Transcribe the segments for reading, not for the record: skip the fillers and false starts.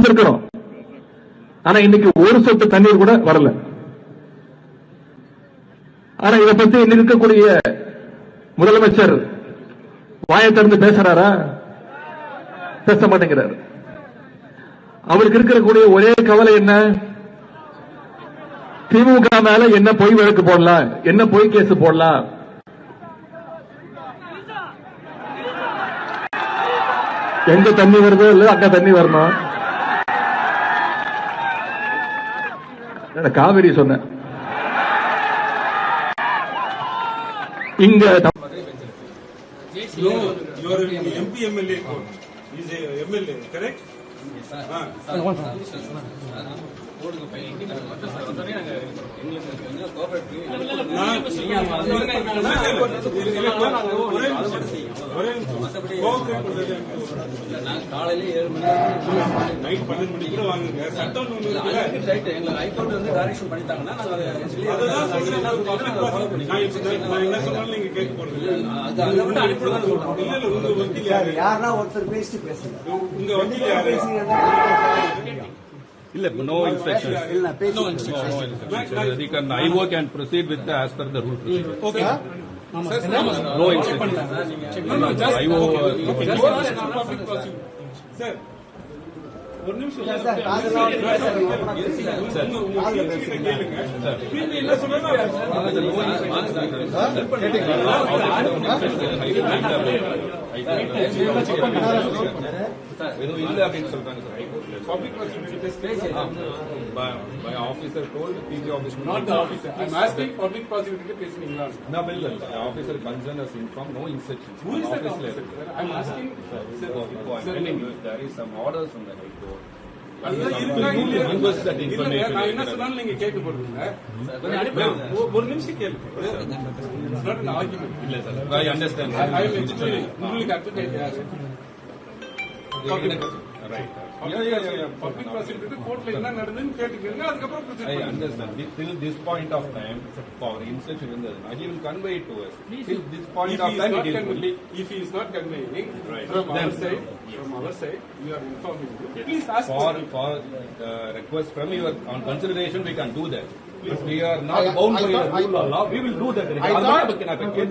வந்திருக்கிறோம். ஆனா இன்னைக்கு ஒரு சொட்டு தண்ணீர் கூட வரல. ஆனா இதை பத்தி இன்னைக்கு இருக்கக்கூடிய முதலமைச்சர் வாயை திறந்து பேசுறாரா? பேச மாட்டேங்கிறார். அவருக்கு இருக்கக்கூடிய ஒரே கவலை என்ன? திமுக மேல என்ன பொய் வழக்கு போடலாம், என்ன பொய் கேஸ் போடலாம். எங்க தண்ணி வருதோ இல்ல அங்க தண்ணி வரணும். காவிரி சொன்ன இங்க MP MLA is a MLA, correct? காலையில 7 மணி நைட் 12 மணி கூட வாங்குங்க. சட்டம் ஹைகோர்ட் வந்து டைரக்ஷன் பண்ணிட்டாங்கன்னா என்ன சொன்னாலும் நீங்க கேட்க போறது யாரா ஒருத்தர் பேசிட்டு பேசுங்க. உங்க வக்கீல் யாரு? No instructions. No instructions. IO can proceed with as per the rule procedure. Okay. No instructions. IO. Sir. ஒரு நிமிஷம் My officer told PG officer. Not the officer. I'm asking public prosecutor பேசுனீங்களா? No, the officer concerned has informed no instructions. Who is that officer? I'm asking. There is some orders from the High Court. நான் என்ன சொன்னாலும் நீங்க கேட்க போறீங்க. ஒரு நிமிஷம் கேளுங்க. I understand. உங்களுக்கு அட்வொகேட் யாரு? Right. Public prosecutor கோர்ட்ல என்ன நடந்துன்னு கேட்டுக்கங்க. அதுக்கப்புறம் I understand. Till this point of time, for instruction, he will convey it to us. Till this point of time, it is only. If he is not conveying from our side, we are informing you. Please ask for request from your on consideration, we can do that. If we are not bound by the rule of law, we will do that. I thought you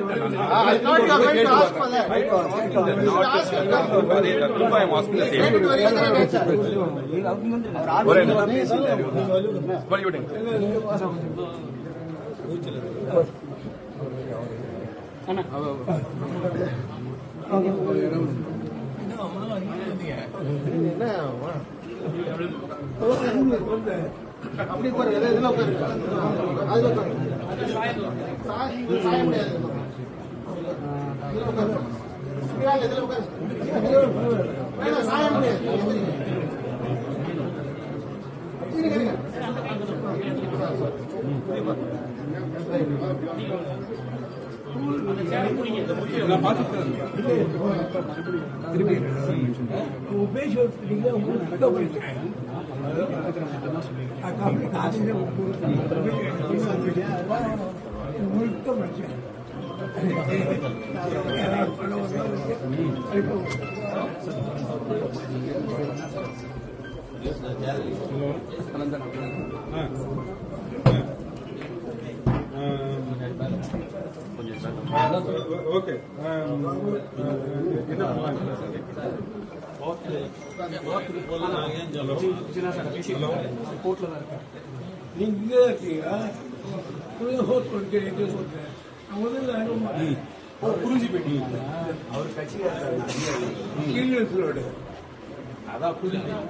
were going to ask for that. I am asking the same. What are you doing? அப்படி போற இதெல்லாம் உட்காரு. அதுல உட்காரு. சாய முடியாது. இதுல உட்காரு. இதுல உட்காரு. வேணா சாய முடியாது. ஓகே என்ன நீங்க இருக்கீங்க புரிஞ்சு போயிட்டீங்க. அவர் கட்சி